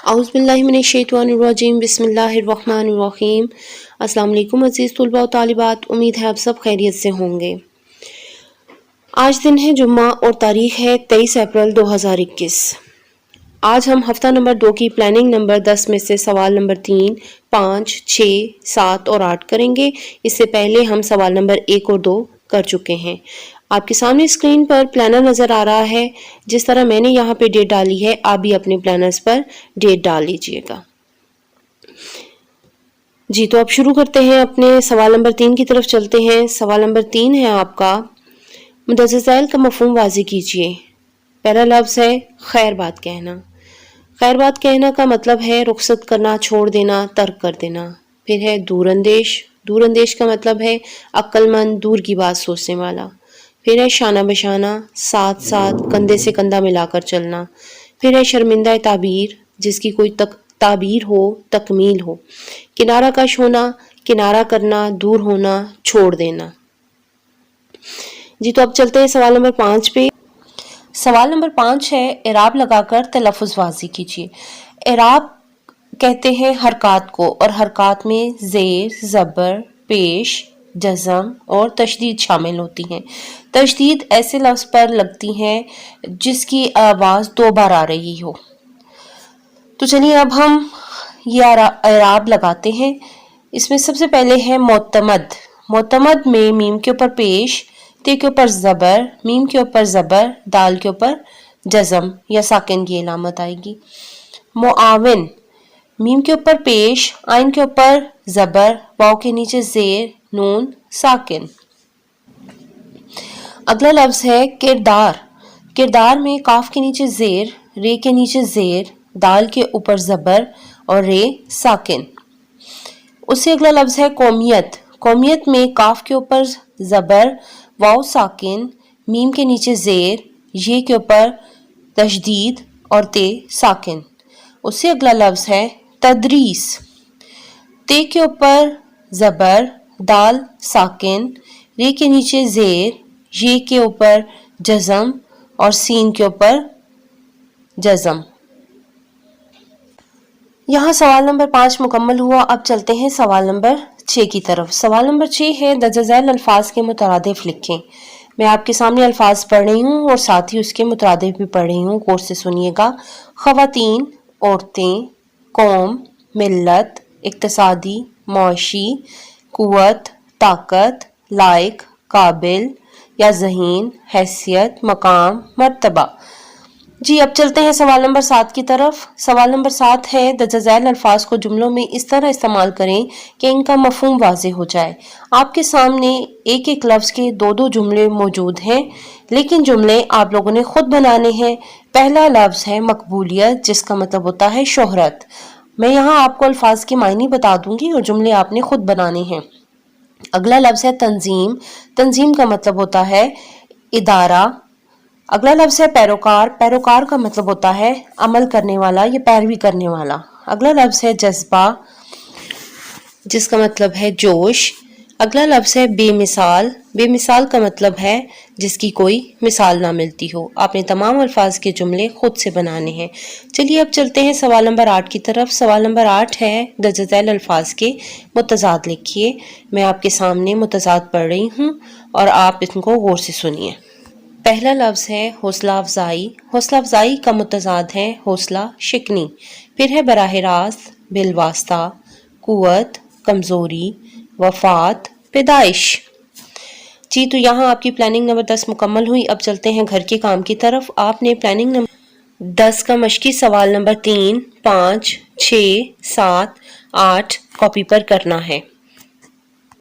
اعوذ باللہ من الشیطان الرجیم، بسم اللہ الرحمن الرحیم۔ السلام علیکم عزیز طلباء و طالبات، امید ہے آپ سب خیریت سے ہوں گے۔ آج دن ہے جمعہ اور تاریخ ہے 23 اپریل 2021۔ آج ہم ہفتہ نمبر 2 کی پلاننگ نمبر 10 میں سے سوال نمبر 3، 5، 6، 7 اور 8 کریں گے۔ اس سے پہلے ہم سوال نمبر 1 اور 2 کر چکے ہیں۔ آپ کے سامنے اسکرین پر پلانر نظر آ رہا ہے۔ جس طرح میں نے یہاں پہ ڈیٹ ڈالی ہے، آپ بھی اپنے پلانرز پر ڈیٹ ڈال لیجئے گا۔ جی تو اب شروع کرتے ہیں، اپنے سوال نمبر 3 کی طرف چلتے ہیں۔ سوال نمبر 3 ہے آپ کا، مندرجہ ذیل کا مفہوم واضح کیجئے۔ پہلا لفظ ہے خیر بات کہنا۔ خیر بات کہنا کا مطلب ہے رخصت کرنا، چھوڑ دینا، ترک کر دینا۔ پھر ہے دور اندیش۔ دور اندیش کا مطلب ہے عقل مند، دور کی بات سوچنے والا۔ پھر ہے شانہ بشانہ، ساتھ ساتھ، کندھے سے کندھا ملا کر چلنا۔ پھر ہے شرمندہ تعبیر، جس کی کوئی تعبیر ہو، تکمیل ہو۔ کنارہ کش ہونا، کنارہ کرنا، دور ہونا، چھوڑ دینا۔ جی تو اب چلتے ہیں سوال نمبر 5 پہ۔ سوال نمبر 5 ہے، اعراب لگا کر تلفظ واضح کیجیے۔ اعراب کہتے ہیں حرکات کو، اور حرکات میں زیر، زبر، پیش، جزم اور تشدید شامل ہوتی ہیں۔ تشدید ایسے لفظ پر لگتی ہے جس کی آواز 2 بار آ رہی ہو۔ تو چلیے اب ہم یہ اعراب لگاتے ہیں۔ اس میں سب سے پہلے ہے معتمد۔ معتمد میں میم کے اوپر پیش، تے کے اوپر زبر، میم کے اوپر زبر، دال کے اوپر جزم یا ساکن کی علامت آئے گی۔ معاون، میم کے اوپر پیش، آئن کے اوپر زبر، واو کے نیچے زیر، نون ساکن۔ اگلا لفظ ہے کردار۔ کردار میں کاف کے نیچے زیر، رے کے نیچے زیر، دال کے اوپر زبر اور رے ساکن۔ اس سے اگلا لفظ ہے قومیت۔ قومیت میں کاف کے اوپر زبر، واو ساکن، میم کے نیچے زیر، یہ کے اوپر تشدید اور تے ساکن۔ اس سے اگلا لفظ ہے تدریس۔ تے کے اوپر زبر، دال ساکن، رے کے نیچے زیر، یہ کے اوپر جزم اور سین کے اوپر جزم۔ یہاں سوال نمبر 5 مکمل ہوا۔ اب چلتے ہیں سوال نمبر 6 کی طرف۔ سوال نمبر 6 ہے، درج ذیل الفاظ کے مترادف لکھیں۔ میں آپ کے سامنے الفاظ پڑھ رہی ہوں اور ساتھ ہی اس کے مترادف بھی پڑھ رہی ہوں، غور سے سنیے گا۔ خواتین، عورتیں، قوم، ملت، اقتصادی، معاشی، قوت، طاقت، لائق، قابل یا ذہین، حیثیت، مقام، مرتبہ۔ جی اب چلتے ہیں سوال نمبر 7 کی طرف۔ سوال نمبر 7 ہے، درج ذیل الفاظ کو جملوں میں اس طرح استعمال کریں کہ ان کا مفہوم واضح ہو جائے۔ آپ کے سامنے ایک ایک لفظ کے 2 جملے موجود ہیں، لیکن جملے آپ لوگوں نے خود بنانے ہیں۔ پہلا لفظ ہے مقبولیت، جس کا مطلب ہوتا ہے شہرت۔ میں یہاں آپ کو الفاظ کے معنی بتا دوں گی اور جملے آپ نے خود بنانے ہیں۔ اگلا لفظ ہے تنظیم۔ تنظیم کا مطلب ہوتا ہے ادارہ۔ اگلا لفظ ہے پیروکار۔ پیروکار کا مطلب ہوتا ہے عمل کرنے والا یا پیروی کرنے والا۔ اگلا لفظ ہے جذبہ، جس کا مطلب ہے جوش۔ اگلا لفظ ہے بے مثال۔ بے مثال کا مطلب ہے جس کی کوئی مثال نہ ملتی ہو۔ آپ نے تمام الفاظ کے جملے خود سے بنانے ہیں۔ چلیے اب چلتے ہیں سوال نمبر 8 کی طرف۔ سوال نمبر 8 ہے، درج ذیل الفاظ کے متضاد لکھیے۔ میں آپ کے سامنے متضاد پڑھ رہی ہوں اور آپ ان کو غور سے سنیے۔ پہلا لفظ ہے حوصلہ افزائی۔ حوصلہ افزائی کا متضاد ہے حوصلہ شکنی۔ پھر ہے براہ راست، بالواسطہ، قوت، کمزوری، وفات، پیدائش۔ جی تو یہاں آپ کی پلاننگ نمبر 10 مکمل ہوئی۔ اب چلتے ہیں گھر کے کام کی طرف۔ آپ نے پلاننگ نمبر 10 کا مشقی سوال نمبر 3، 5، 6، 7، 8 کاپی پر کرنا ہے۔